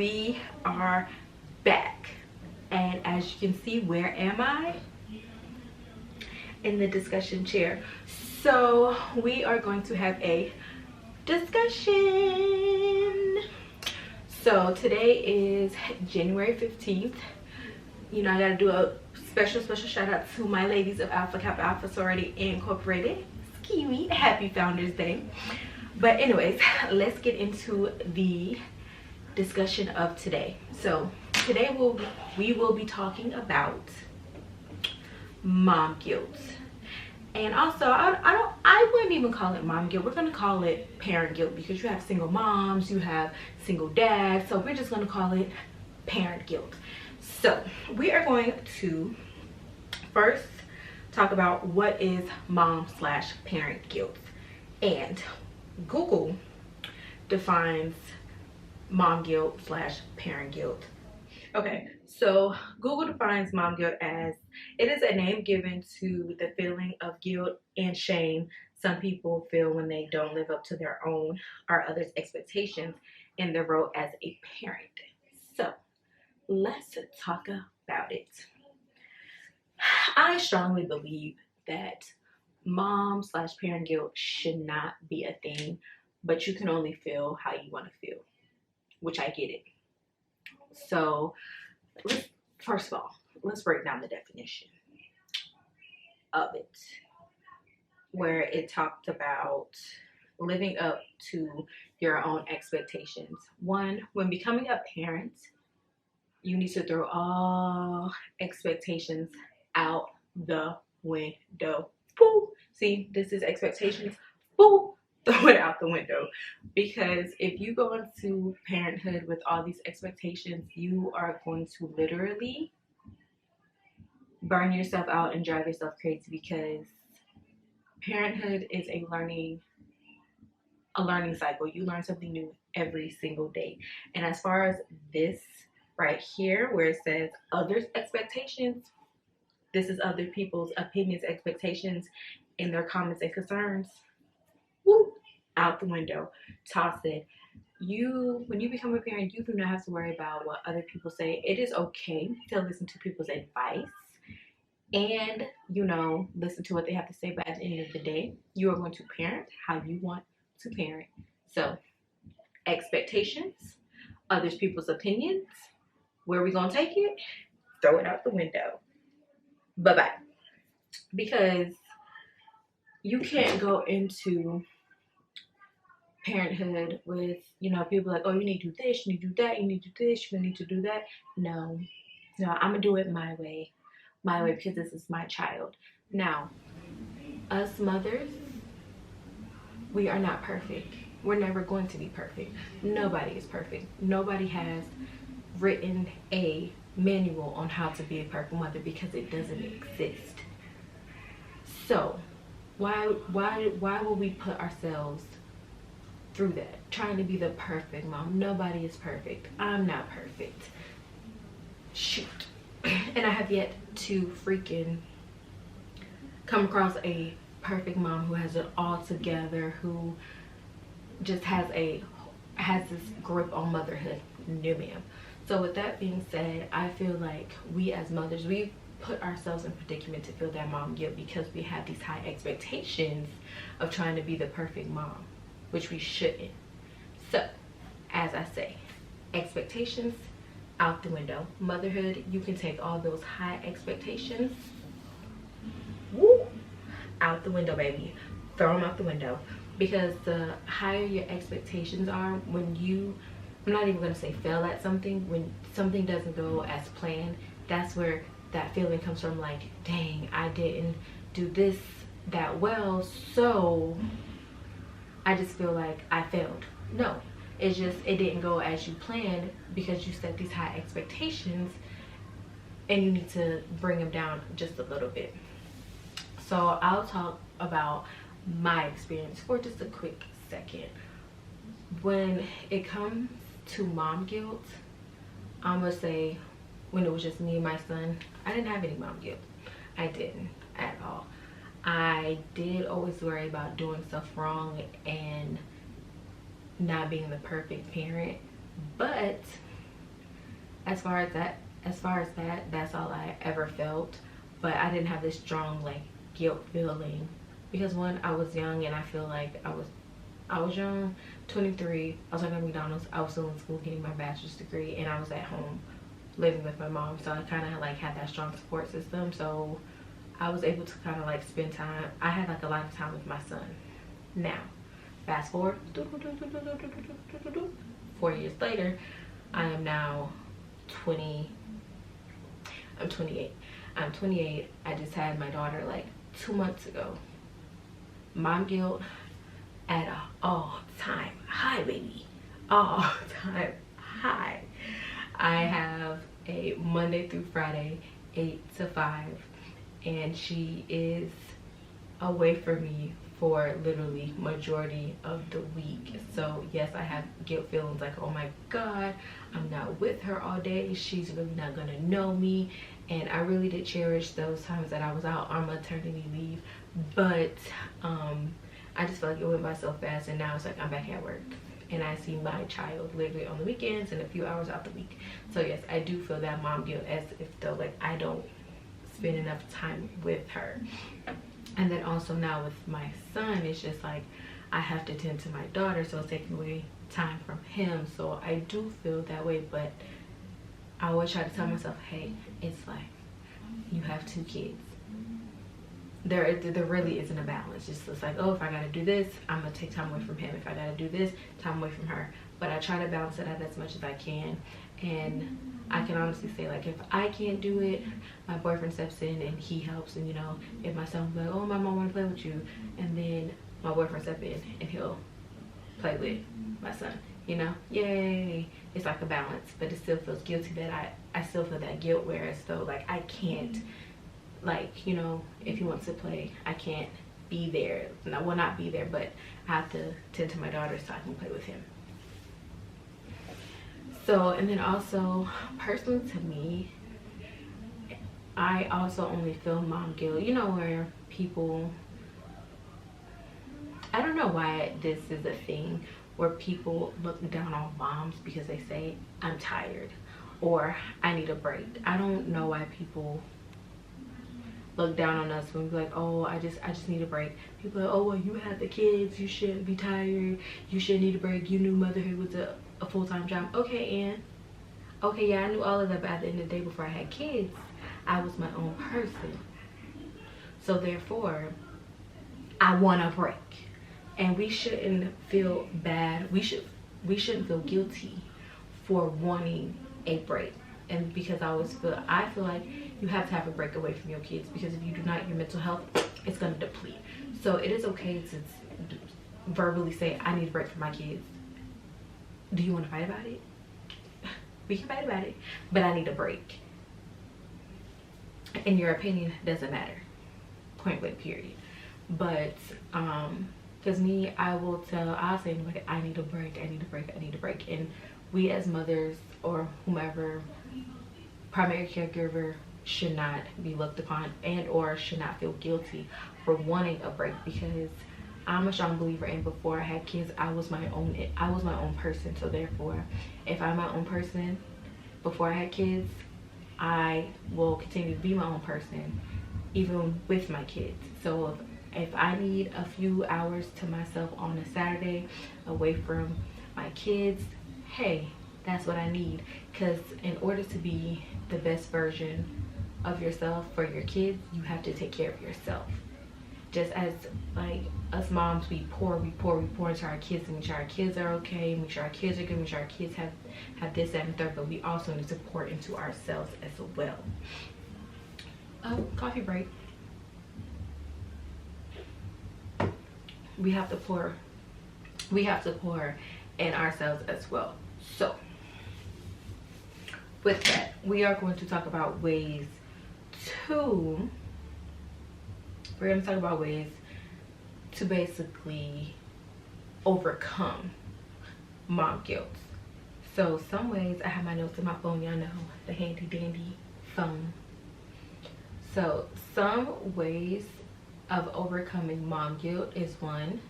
we are back, and as you can see, where am I? In the discussion chair. So we are going to have a discussion. So today is January 15th. You know, I gotta do a special shout out to my ladies of Alpha Kappa Alpha Sorority Incorporated. Ski happy Founders Day. But anyways, let's get into the discussion of today. So today we will be talking about mom guilt. And also I wouldn't even call it mom guilt. We're gonna call it parent guilt, because you have single moms, you have single dads, so we're just gonna call it parent guilt. So we are going to first talk about what is mom/parent guilt. And Google defines mom guilt/parent guilt. Okay, so Google defines mom guilt as, it is a name given to the feeling of guilt and shame some people feel when they don't live up to their own or others' expectations in their role as a parent. So let's talk about it. I strongly believe that mom/parent guilt should not be a thing, but you can only feel how you want to feel, which I get it. So first of all, let's break down the definition of it, where it talked about living up to your own expectations. One, when becoming a parent, you need to throw all expectations out the window. Boo! See, this is expectations. Boo! Throw it out the window. Because if you go into parenthood with all these expectations, you are going to literally burn yourself out and drive yourself crazy, because parenthood is a learning cycle. You learn something new every single day. And as far as this right here, where it says others' expectations, this is other people's opinions, expectations, and their comments and concerns. Woo! Out the window. Toss it. When you become a parent, you do not have to worry about what other people say. It is okay to listen to people's advice and, listen to what they have to say. But at the end of the day, you are going to parent how you want to parent. So, expectations, others people's opinions, where are we going to take it? Throw it out the window. Bye-bye. Because you can't go into parenthood with, people like, oh, you need to do this, you need to do that, you need to do this, you need to do that. No, I'm going to do it my way, because this is my child. Now, us mothers, we are not perfect. We're never going to be perfect. Nobody is perfect. Nobody has written a manual on how to be a perfect mother, because it doesn't exist. So why will we put ourselves through that, trying to be the perfect mom? Nobody is perfect. I'm not perfect. Shoot. And I have yet to freaking come across a perfect mom who has it all together, who just has this grip on motherhood. No, ma'am. So with that being said, I feel like we as mothers, we put ourselves in predicament to feel that mom guilt, because we have these high expectations of trying to be the perfect mom, which we shouldn't. So, as I say, expectations out the window. Motherhood, you can take all those high expectations, woo, out the window, baby. Throw them out the window. Because the higher your expectations are, when you, I'm not even going to say fail at something, when something doesn't go as planned, that's where that feeling comes from, like, dang, I didn't do this that well, so I just feel like I failed. No, it's just, it didn't go as you planned, because you set these high expectations, and you need to bring them down just a little bit. So I'll talk about my experience for just a quick second. When it comes to mom guilt, I'm gonna say, when it was just me and my son, I didn't have any mom guilt. I didn't at all. I did always worry about doing stuff wrong and not being the perfect parent, but as far as that, that's all I ever felt. But I didn't have this strong like guilt feeling because one, I was young, and I feel like I was young, 23. I was working at McDonald's. I was still in school getting my bachelor's degree, and I was at home living with my mom. So I kind of like had that strong support system. So I was able to kind of like spend time. I had like a lot of time with my son. Now, fast forward 4 years later, I am now 20. I'm 28. I'm 28. I just had my daughter like 2 months ago. Mom guilt at an all-time high, baby. All-time high. I have a Monday through Friday 8 to 5, and she is away from me for literally majority of the week. So yes, I have guilt feelings like, oh my god, I'm not with her all day, she's really not gonna know me. And I really did cherish those times that I was out on maternity leave, but I just feel like it went by so fast, and now it's like I'm back at work and I see my child literally on the weekends and a few hours out the week. So yes, I do feel that mom guilt, as if though like I don't spend enough time with her. And then also now with my son, it's just like I have to tend to my daughter, so it's taking away time from him. So I do feel that way, but I always try to tell myself, hey, it's like you have 2 kids. There really isn't a balance. It's like, oh, if I gotta do this, I'm gonna take time away from him. If I gotta do this, time away from her. But I try to balance it out as much as I can. And I can honestly say, like, if I can't do it, my boyfriend steps in and he helps. And you know, if my son will be like, oh, my mom wanna play with you, and then my boyfriend step in and he'll play with my son, you know, yay. It's like a balance, but it still feels guilty that I still feel that guilt, whereas though like I can't, like, you know, if he wants to play, I can't be there. I will not be there, but I have to tend to my daughter so I can play with him. So, and then also personally to me, I also only feel mom guilt, you know, where people, I don't know why this is a thing, where people look down on moms because they say I'm tired or I need a break. I don't know why people look down on us when we're like, oh, I just need a break. People are like, oh, well, you have the kids, you shouldn't be tired, you should need a break, you knew motherhood was a full-time job. Okay, and okay, yeah, I knew all of that, but at the end of the day, before I had kids, I was my own person. So therefore, I want a break. And we shouldn't feel bad. We shouldn't feel guilty for wanting a break. And because I feel like you have to have a break away from your kids, because if you do not, your mental health is going to deplete. So it is okay to verbally say, I need a break from my kids. Do you want to fight about it? We can fight about it, but I need a break. And your opinion doesn't matter. Point blank, period. But because me, I'll say anybody, I need a break, I need a break, I need a break. And we as mothers or whomever, primary caregiver, should not be looked upon and or should not feel guilty for wanting a break, because I'm a strong believer in, before I had kids, I was my own person. So therefore, if I'm my own person before I had kids, I will continue to be my own person even with my kids. So if I need a few hours to myself on a Saturday away from my kids, hey, that's what I need. Because in order to be the best version of yourself for your kids, you have to take care of yourself. Just as like us moms, we pour into our kids to make sure our kids are okay, make sure our kids are good, make sure our kids have this, that, and third, but we also need to pour into ourselves as well. Oh, coffee break. We have to pour in ourselves as well. So with that, we are going to talk about ways to basically overcome mom guilt. So some ways, I have my notes in my phone, y'all know, the handy dandy phone. So some ways of overcoming mom guilt is, one,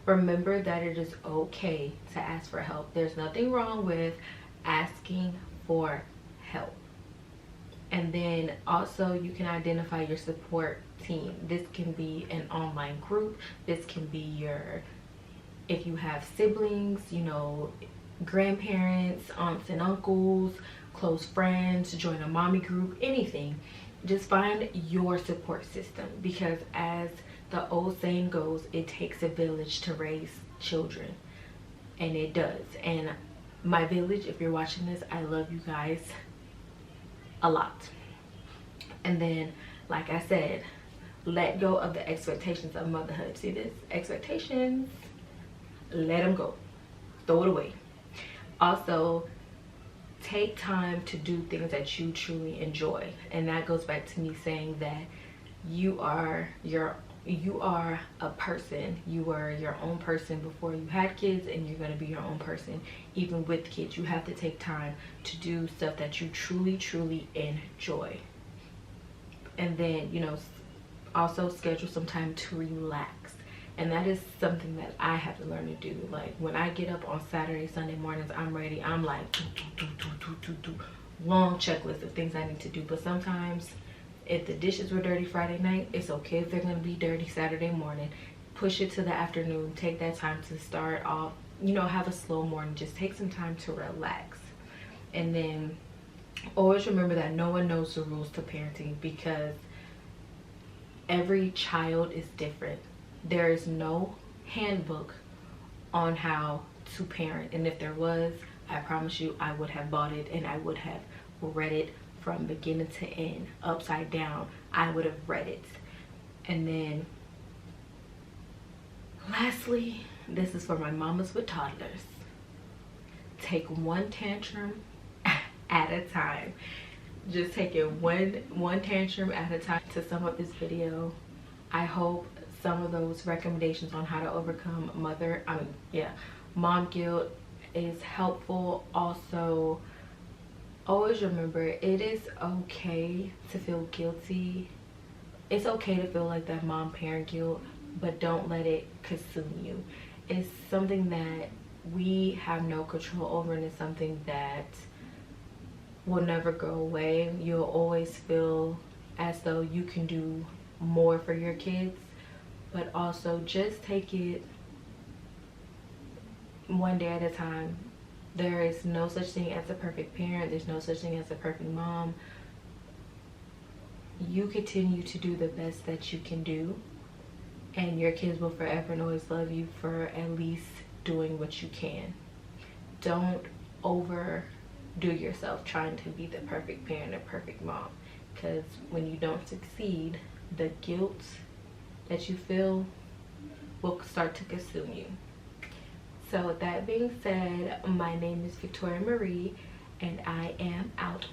remember that it is okay to ask for help. There's nothing wrong with asking for help. And then also you can identify your support team. This can be an online group. This can be your, if you have siblings, you know, grandparents, aunts and uncles, close friends, join a mommy group, anything. Just find your support system, because as the old saying goes, it takes a village to raise children. And it does. And my village, if you're watching this, I love you guys a lot. And then, like I said, let go of the expectations of motherhood. See this? Expectations, let them go. Throw it away. Also, take time to do things that you truly enjoy. And that goes back to me saying that you are a person. You were your own person before you had kids, and you're going to be your own person even with kids. You have to take time to do stuff that you truly enjoy. And then, you know, also schedule some time to relax. And that is something that I have to learn to do. Like when I get up on Saturday, Sunday mornings, I'm ready. I'm like long checklist of things I need to do. But sometimes if the dishes were dirty Friday night, it's okay if they're going to be dirty Saturday morning. Push it to the afternoon. Take that time to start off, you know, have a slow morning. Just take some time to relax. And then always remember that no one knows the rules to parenting, because every child is different. There is no handbook on how to parent. And if there was, I promise you I would have bought it and I would have read it from beginning to end, upside down. I would have read it. And then lastly, this is for my mamas with toddlers. Take one tantrum at a time. Just take it one tantrum at a time. To sum up this video, I hope some of those recommendations on how to overcome mom guilt is helpful. Also, always remember, it is okay to feel guilty. It's okay to feel like that mom parent guilt, but don't let it consume you. It's something that we have no control over, and it's something that will never go away. You'll always feel as though you can do more for your kids, but also just take it one day at a time. There is no such thing as a perfect parent. There's no such thing as a perfect mom. You continue to do the best that you can do, and your kids will forever and always love you for at least doing what you can. Don't overdo yourself trying to be the perfect parent or perfect mom, because when you don't succeed, the guilt that you feel will start to consume you. So with that being said, my name is Victoria Marie, and I am out.